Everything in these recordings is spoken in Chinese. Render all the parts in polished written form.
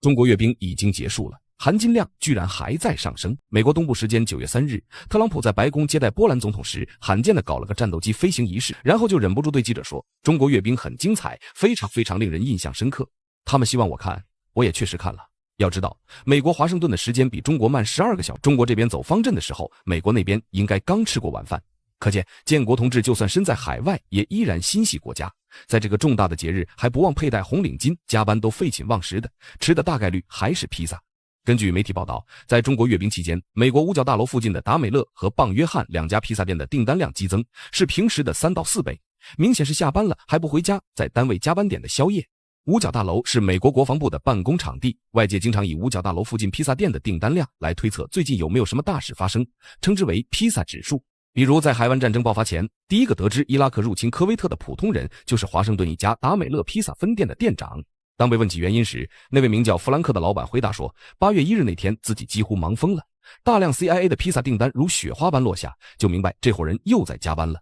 中国阅兵已经结束了，含金量居然还在上升。美国东部时间9月3日，特朗普在白宫接待波兰总统时，罕见地搞了个战斗机飞行仪式，然后就忍不住对记者说：“中国阅兵很精彩，非常令人印象深刻。他们希望我看，我也确实看了。”要知道，美国华盛顿的时间比中国慢12个小时，中国这边走方阵的时候，美国那边应该刚吃过晚饭。可见建国同志就算身在海外，也依然心系国家，在这个重大的节日还不忘佩戴红领巾，加班都废寝忘食的，吃的大概率还是披萨。根据媒体报道，在中国阅兵期间，美国五角大楼附近的达美乐和棒约翰两家披萨店的订单量激增，是平时的3到4倍，明显是下班了还不回家，在单位加班点的宵夜。五角大楼是美国国防部的办公场地，外界经常以五角大楼附近披萨店的订单量来推测最近有没有什么大事发生，称之为披萨指数。比如在海湾战争爆发前，第一个得知伊拉克入侵科威特的普通人就是华盛顿一家达美乐披萨分店的店长。当被问起原因时，那位名叫弗兰克的老板回答说，8月1日那天自己几乎忙疯了，大量 CIA 的披萨订单如雪花般落下，就明白这伙人又在加班了。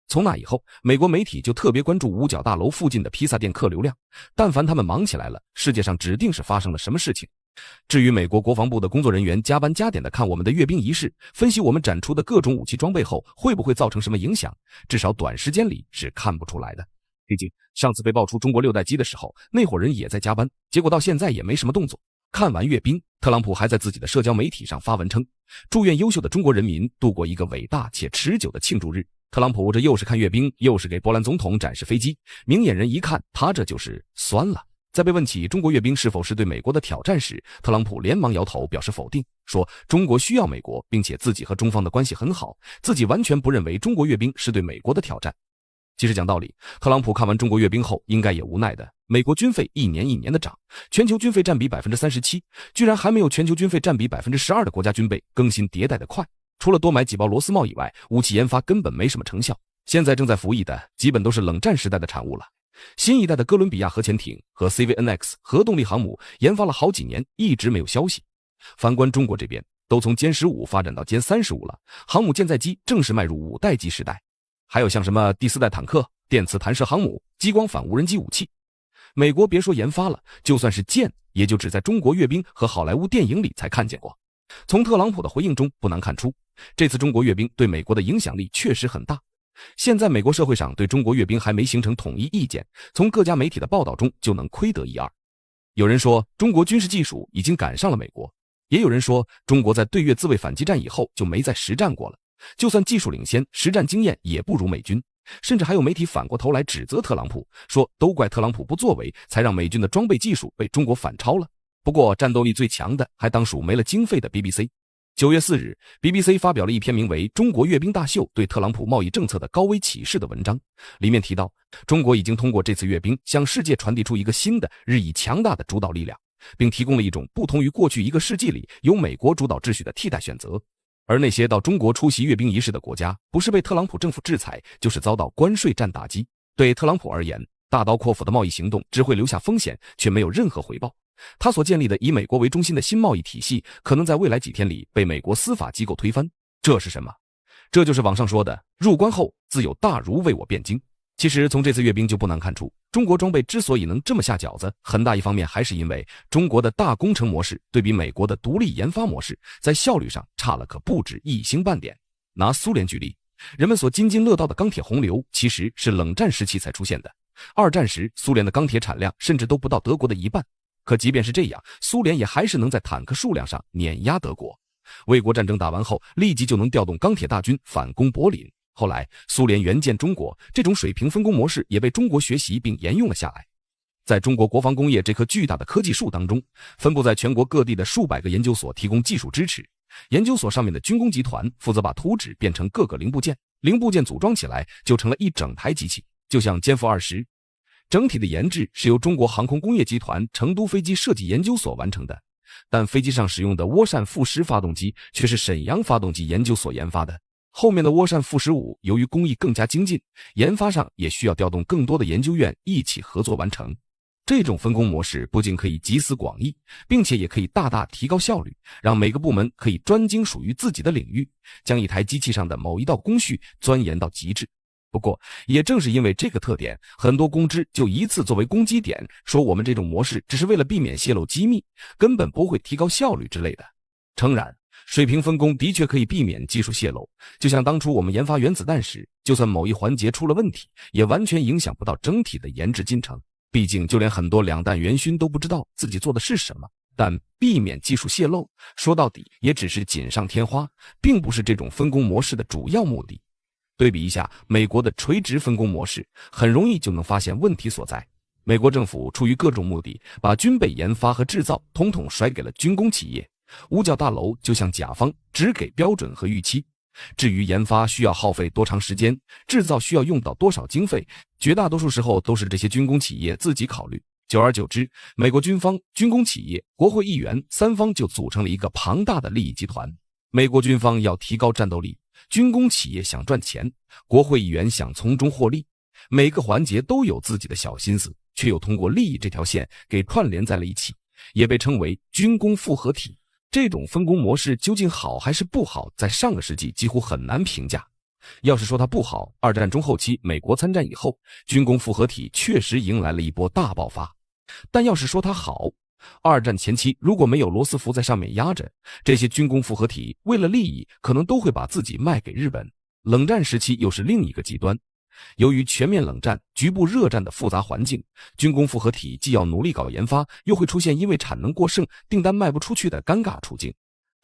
从那以后，美国媒体就特别关注五角大楼附近的披萨店客流量，但凡他们忙起来了，世界上指定是发生了什么事情。至于美国国防部的工作人员加班加点的看我们的阅兵仪式，分析我们展出的各种武器装备后会不会造成什么影响，至少短时间里是看不出来的。毕竟上次被爆出中国6代机的时候，那伙人也在加班，结果到现在也没什么动作。看完阅兵，特朗普还在自己的社交媒体上发文称，祝愿优秀的中国人民度过一个伟大且持久的庆祝日。特朗普这又是看阅兵，又是给波兰总统展示飞机，明眼人一看，他这就是酸了。在被问起中国阅兵是否是对美国的挑战时，特朗普连忙摇头表示否定，说中国需要美国，并且自己和中方的关系很好，自己完全不认为中国阅兵是对美国的挑战。其实讲道理，特朗普看完中国阅兵后应该也无奈的，美国军费一年一年的涨，全球军费占比 37%， 居然还没有全球军费占比 12% 的国家军备更新迭代的快。除了多买几包螺丝帽以外，武器研发根本没什么成效，现在正在服役的基本都是冷战时代的产物了。新一代的哥伦比亚核潜艇和 CVNX 核动力航母研发了好几年，一直没有消息。反观中国这边，都从歼15发展到歼35了，航母舰载机正式迈入5代机时代。还有像什么第4代坦克、电磁弹射航母、激光反无人机武器，美国别说研发了，就算是建，也就只在中国阅兵和好莱坞电影里才看见过。从特朗普的回应中不难看出，这次中国阅兵对美国的影响力确实很大。现在美国社会上对中国阅兵还没形成统一意见，从各家媒体的报道中就能窥得一二。有人说中国军事技术已经赶上了美国，也有人说中国在对越自卫反击战以后就没再实战过了，就算技术领先，实战经验也不如美军。甚至还有媒体反过头来指责特朗普，说都怪特朗普不作为，才让美军的装备技术被中国反超了。不过战斗力最强的还当属没了经费的 BBC。9月4日 BBC 发表了一篇名为《中国阅兵大秀对特朗普贸易政策的高危启示》的文章，里面提到中国已经通过这次阅兵向世界传递出一个新的日益强大的主导力量，并提供了一种不同于过去1个世纪里由美国主导秩序的替代选择。而那些到中国出席阅兵仪式的国家，不是被特朗普政府制裁，就是遭到关税战打击。对特朗普而言，大刀阔斧的贸易行动只会留下风险，却没有任何回报。他所建立的以美国为中心的新贸易体系，可能在未来几天里被美国司法机构推翻。这是什么？这就是网上说的入关后自有大儒为我辩经。其实从这次阅兵就不难看出，中国装备之所以能这么下饺子，很大一方面还是因为中国的大工程模式对比美国的独立研发模式，在效率上差了可不止1星半点。拿苏联举例，人们所津津乐道的钢铁洪流其实是冷战时期才出现的。2战时，苏联的钢铁产量甚至都不到德国的1半。可即便是这样，苏联也还是能在坦克数量上碾压德国。卫国战争打完后，立即就能调动钢铁大军反攻柏林。后来苏联援建中国，这种水平分工模式也被中国学习并沿用了下来。在中国国防工业这棵巨大的科技树当中，分布在全国各地的数百个研究所提供技术支持。研究所上面的军工集团负责把图纸变成各个零部件，零部件组装起来就成了一整台机器，就像歼负20。整体的研制是由中国航空工业集团成都飞机设计研究所完成的，但飞机上使用的涡扇负10发动机却是沈阳发动机研究所研发的。后面的涡扇负15由于工艺更加精进，研发上也需要调动更多的研究院一起合作完成。这种分工模式不仅可以集思广益，并且也可以大大提高效率，让每个部门可以专精属于自己的领域，将一台机器上的某一道工序钻研到极致。不过，也正是因为这个特点，很多公知就以此作为攻击点，说我们这种模式只是为了避免泄露机密，根本不会提高效率之类的。诚然，水平分工的确可以避免技术泄露，就像当初我们研发原子弹时，就算某一环节出了问题，也完全影响不到整体的研制进程。毕竟就连很多两弹元勋都不知道自己做的是什么。但避免技术泄露，说到底也只是锦上添花，并不是这种分工模式的主要目的。对比一下美国的垂直分工模式，很容易就能发现问题所在。美国政府出于各种目的，把军备研发和制造统统甩给了军工企业。五角大楼就像甲方，只给标准和预期。至于研发需要耗费多长时间，制造需要用到多少经费，绝大多数时候都是这些军工企业自己考虑。久而久之，美国军方、军工企业、国会议员三方就组成了一个庞大的利益集团。美国军方要提高战斗力，军工企业想赚钱，国会议员想从中获利，每个环节都有自己的小心思，却又通过利益这条线给串联在了一起，也被称为军工复合体。这种分工模式究竟好还是不好，在上个世纪几乎很难评价。要是说它不好，二战中后期美国参战以后，军工复合体确实迎来了一波大爆发。但要是说它好，二战前期如果没有罗斯福在上面压着，这些军工复合体为了利益可能都会把自己卖给日本。冷战时期又是另一个极端，由于全面冷战、局部热战的复杂环境，军工复合体既要努力搞研发，又会出现因为产能过剩、订单卖不出去的尴尬处境。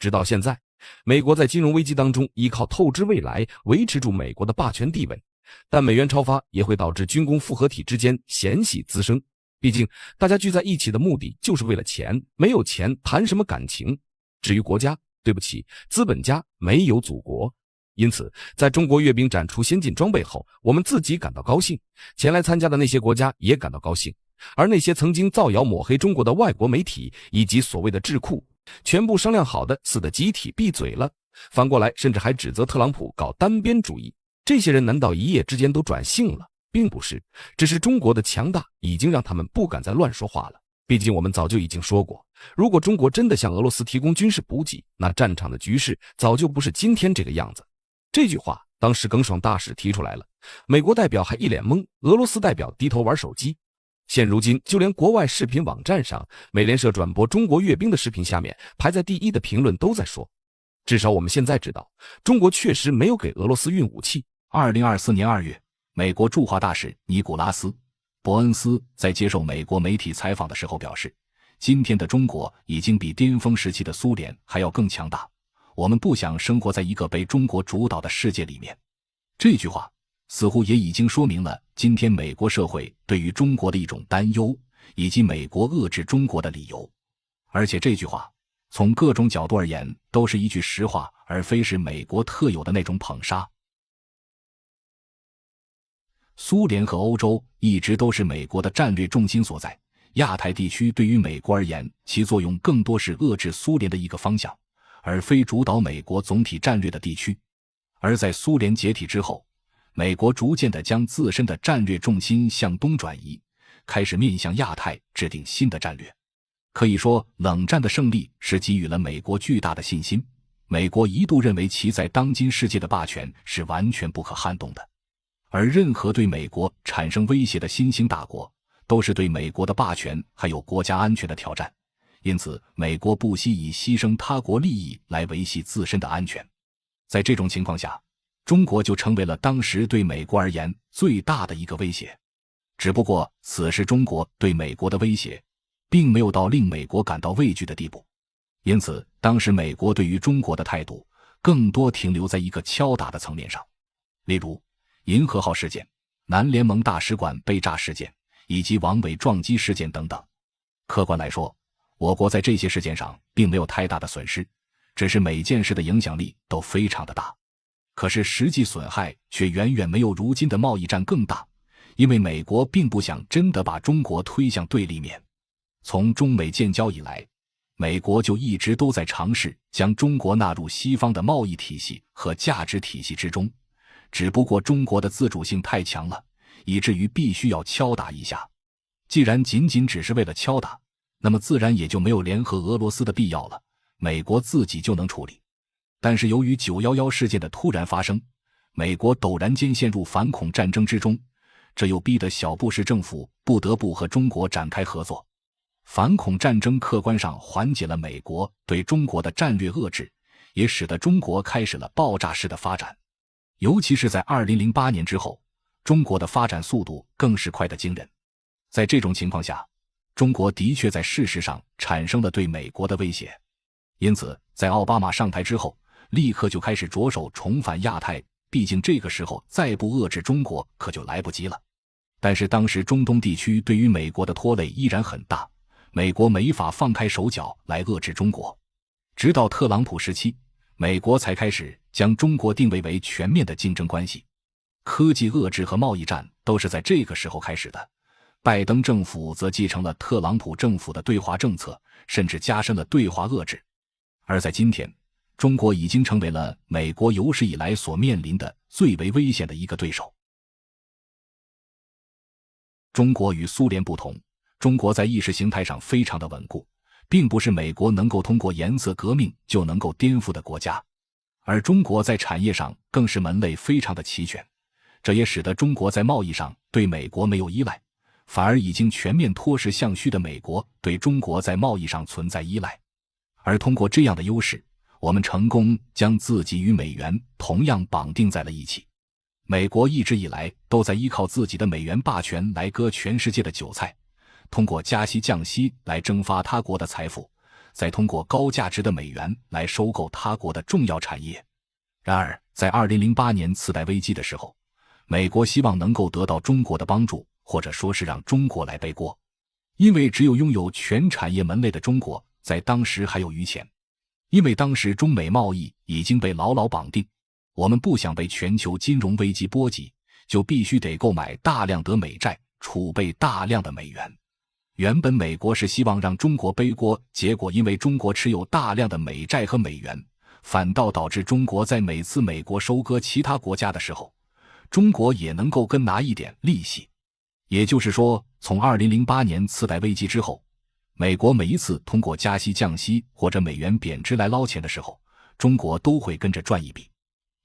直到现在，美国在金融危机当中依靠透支未来维持住美国的霸权地位，但美元超发也会导致军工复合体之间嫌隙滋生。毕竟大家聚在一起的目的就是为了钱，没有钱谈什么感情？至于国家，对不起，资本家没有祖国。因此，在中国阅兵展出先进装备后，我们自己感到高兴，前来参加的那些国家也感到高兴，而那些曾经造谣抹黑中国的外国媒体以及所谓的智库，全部商量好的似的集体闭嘴了，反过来甚至还指责特朗普搞单边主义。这些人难道一夜之间都转性了？并不是，只是中国的强大已经让他们不敢再乱说话了。毕竟我们早就已经说过，如果中国真的向俄罗斯提供军事补给，那战场的局势早就不是今天这个样子。这句话当时耿爽大使提出来了，美国代表还一脸懵，俄罗斯代表低头玩手机。现如今就连国外视频网站上，美联社转播中国阅兵的视频下面排在第一的评论都在说，至少我们现在知道，中国确实没有给俄罗斯运武器。2024年2月，美国驻华大使尼古拉斯·伯恩斯在接受美国媒体采访的时候表示，今天的中国已经比巅峰时期的苏联还要更强大，我们不想生活在一个被中国主导的世界里面。这句话似乎也已经说明了今天美国社会对于中国的一种担忧，以及美国遏制中国的理由。而且这句话从各种角度而言都是一句实话，而非是美国特有的那种捧杀。苏联和欧洲一直都是美国的战略重心所在，亚太地区对于美国而言，其作用更多是遏制苏联的一个方向，而非主导美国总体战略的地区。而在苏联解体之后，美国逐渐地将自身的战略重心向东转移，开始面向亚太制定新的战略。可以说，冷战的胜利是给予了美国巨大的信心，美国一度认为其在当今世界的霸权是完全不可撼动的。而任何对美国产生威胁的新兴大国，都是对美国的霸权还有国家安全的挑战，因此美国不惜以牺牲他国利益来维系自身的安全。在这种情况下，中国就成为了当时对美国而言最大的一个威胁。只不过此时中国对美国的威胁并没有到令美国感到畏惧的地步，因此当时美国对于中国的态度更多停留在一个敲打的层面上。例如银河号事件、南联盟大使馆被炸事件以及王伟撞击事件等等。客观来说，我国在这些事件上并没有太大的损失，只是每件事的影响力都非常的大。可是实际损害却远远没有如今的贸易战更大，因为美国并不想真的把中国推向对立面。从中美建交以来，美国就一直都在尝试将中国纳入西方的贸易体系和价值体系之中，只不过中国的自主性太强了，以至于必须要敲打一下。既然仅仅只是为了敲打，那么自然也就没有联合俄罗斯的必要了，美国自己就能处理。但是由于911事件的突然发生，美国陡然间陷入反恐战争之中，这又逼得小布什政府不得不和中国展开合作。反恐战争客观上缓解了美国对中国的战略遏制，也使得中国开始了爆炸式的发展。尤其是在2008年之后，中国的发展速度更是快得惊人。在这种情况下，中国的确在事实上产生了对美国的威胁。因此，在奥巴马上台之后，立刻就开始着手重返亚太，毕竟这个时候再不遏制中国可就来不及了。但是当时中东地区对于美国的拖累依然很大，美国没法放开手脚来遏制中国。直到特朗普时期，美国才开始将中国定位为全面的竞争关系。科技遏制和贸易战都是在这个时候开始的。拜登政府则继承了特朗普政府的对华政策，甚至加深了对华遏制。而在今天，中国已经成为了美国有史以来所面临的最为危险的一个对手。中国与苏联不同，中国在意识形态上非常的稳固，并不是美国能够通过颜色革命就能够颠覆的国家。而中国在产业上更是门类非常的齐全，这也使得中国在贸易上对美国没有依赖，反而已经全面脱实向虚的美国对中国在贸易上存在依赖。而通过这样的优势，我们成功将自己与美元同样绑定在了一起。美国一直以来都在依靠自己的美元霸权来割全世界的韭菜，通过加息降息来蒸发他国的财富，再通过高价值的美元来收购他国的重要产业。然而，在2008年次贷危机的时候，美国希望能够得到中国的帮助，或者说是让中国来背锅。因为只有拥有全产业门类的中国，在当时还有余钱。因为当时中美贸易已经被牢牢绑定，我们不想被全球金融危机波及，就必须得购买大量的美债，储备大量的美元。原本美国是希望让中国背锅，结果因为中国持有大量的美债和美元，反倒导致中国在每次美国收割其他国家的时候，中国也能够跟拿一点利息。也就是说，从2008年次贷危机之后，美国每一次通过加息降息或者美元贬值来捞钱的时候，中国都会跟着赚一笔。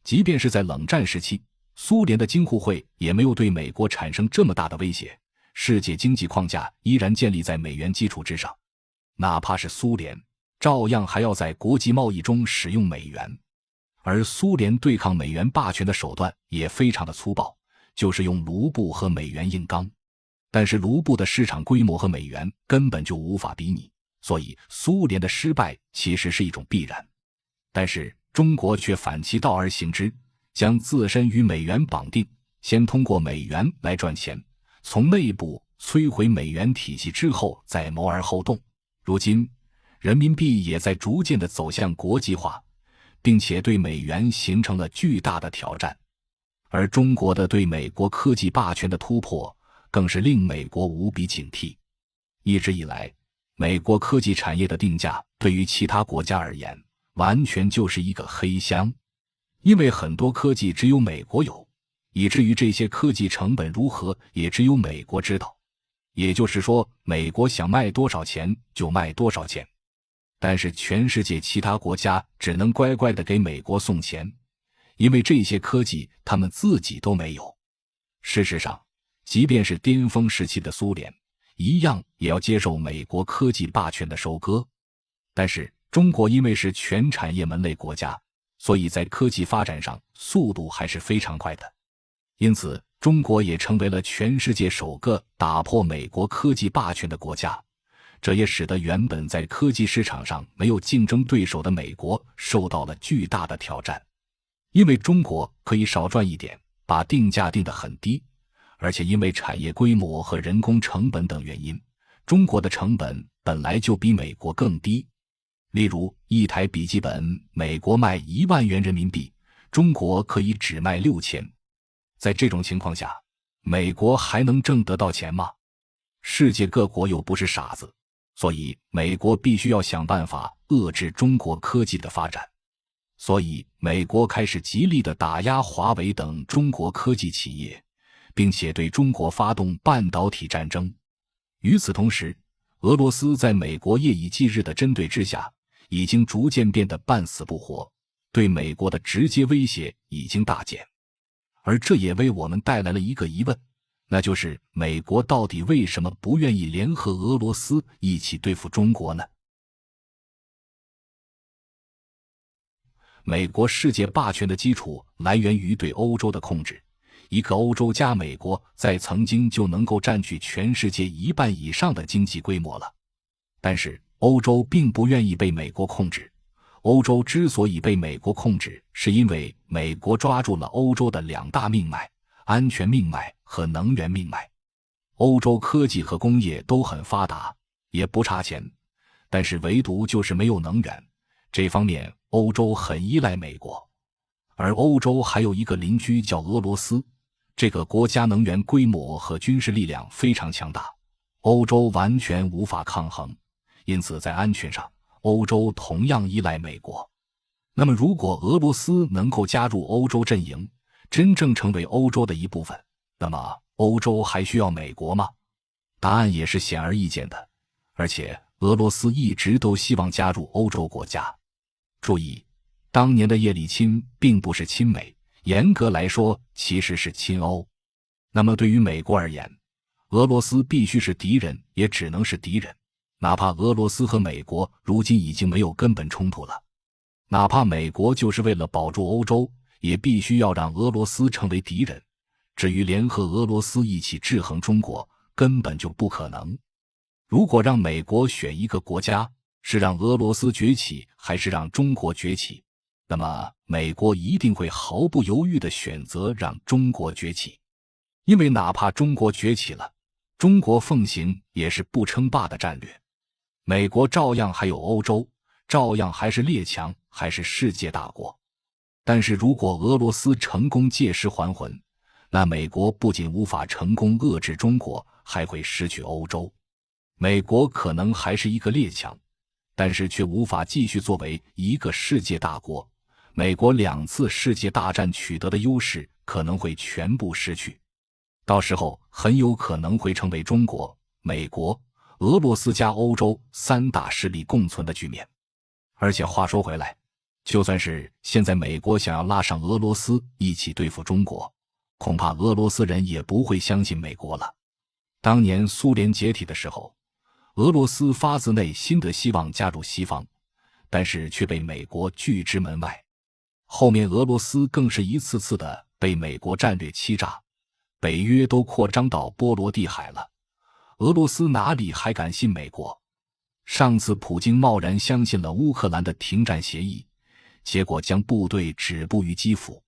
即便是在冷战时期，苏联的京沪会也没有对美国产生这么大的威胁，世界经济框架依然建立在美元基础之上。哪怕是苏联，照样还要在国际贸易中使用美元。而苏联对抗美元霸权的手段也非常的粗暴，就是用卢布和美元硬刚。但是卢布的市场规模和美元根本就无法比拟，所以苏联的失败其实是一种必然。但是中国却反其道而行之，将自身与美元绑定，先通过美元来赚钱，从内部摧毁美元体系之后再谋而后动。如今人民币也在逐渐地走向国际化，并且对美元形成了巨大的挑战。而中国的对美国科技霸权的突破更是令美国无比警惕。一直以来，美国科技产业的定价对于其他国家而言完全就是一个黑箱，因为很多科技只有美国有，以至于这些科技成本如何也只有美国知道。也就是说，美国想卖多少钱就卖多少钱，但是全世界其他国家只能乖乖地给美国送钱，因为这些科技他们自己都没有。事实上，即便是巅峰时期的苏联，一样也要接受美国科技霸权的收割。但是中国因为是全产业门类国家，所以在科技发展上速度还是非常快的。因此，中国也成为了全世界首个打破美国科技霸权的国家。这也使得原本在科技市场上没有竞争对手的美国受到了巨大的挑战。因为中国可以少赚一点，把定价定得很低，而且因为产业规模和人工成本等原因，中国的成本本来就比美国更低。例如，一台笔记本美国卖1万元人民币，中国可以只卖6000。在这种情况下，美国还能挣得到钱吗？世界各国又不是傻子，所以美国必须要想办法遏制中国科技的发展。所以美国开始极力地打压华为等中国科技企业，并且对中国发动半导体战争。与此同时，俄罗斯在美国夜以继日的针对之下，已经逐渐变得半死不活，对美国的直接威胁已经大减。而这也为我们带来了一个疑问，那就是美国到底为什么不愿意联合俄罗斯一起对付中国呢？美国世界霸权的基础来源于对欧洲的控制，一个欧洲加美国在曾经就能够占据全世界一半以上的经济规模了。但是欧洲并不愿意被美国控制，欧洲之所以被美国控制，是因为美国抓住了欧洲的两大命脉：安全命脉和能源命脉。欧洲科技和工业都很发达，也不差钱，但是唯独就是没有能源，这方面欧洲很依赖美国。而欧洲还有一个邻居叫俄罗斯，这个国家能源规模和军事力量非常强大，欧洲完全无法抗衡，因此在安全上，欧洲同样依赖美国。那么如果俄罗斯能够加入欧洲阵营，真正成为欧洲的一部分，那么欧洲还需要美国吗？答案也是显而易见的，而且俄罗斯一直都希望加入欧洲国家。注意，当年的叶利钦并不是亲美，严格来说其实是亲欧。那么对于美国而言，俄罗斯必须是敌人，也只能是敌人，哪怕俄罗斯和美国如今已经没有根本冲突了，哪怕美国就是为了保住欧洲，也必须要让俄罗斯成为敌人。至于联合俄罗斯一起制衡中国，根本就不可能。如果让美国选一个国家，是让俄罗斯崛起还是让中国崛起，那么美国一定会毫不犹豫地选择让中国崛起。因为哪怕中国崛起了，中国奉行也是不称霸的战略，美国照样还有欧洲，照样还是列强，还是世界大国。但是如果俄罗斯成功借尸还魂，那美国不仅无法成功遏制中国，还会失去欧洲。美国可能还是一个列强，但是却无法继续作为一个世界大国。美国2次世界大战取得的优势可能会全部失去，到时候很有可能会成为中国、美国、俄罗斯加欧洲3大势力共存的局面。而且话说回来，就算是现在美国想要拉上俄罗斯一起对付中国，恐怕俄罗斯人也不会相信美国了。当年苏联解体的时候，俄罗斯发自内心的希望加入西方，但是却被美国拒之门外。后面俄罗斯更是一次次的被美国战略欺诈，北约都扩张到波罗的海了，俄罗斯哪里还敢信美国？上次普京贸然相信了乌克兰的停战协议，结果将部队止步于基辅。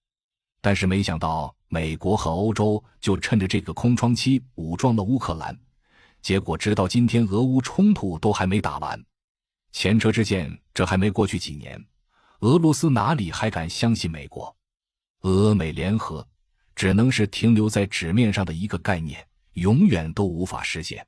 但是没想到美国和欧洲就趁着这个空窗期武装了乌克兰，结果直到今天俄乌冲突都还没打完。前车之鉴，这还没过去几年，俄罗斯哪里还敢相信美国？俄美联合只能是停留在纸面上的一个概念，永远都无法实现。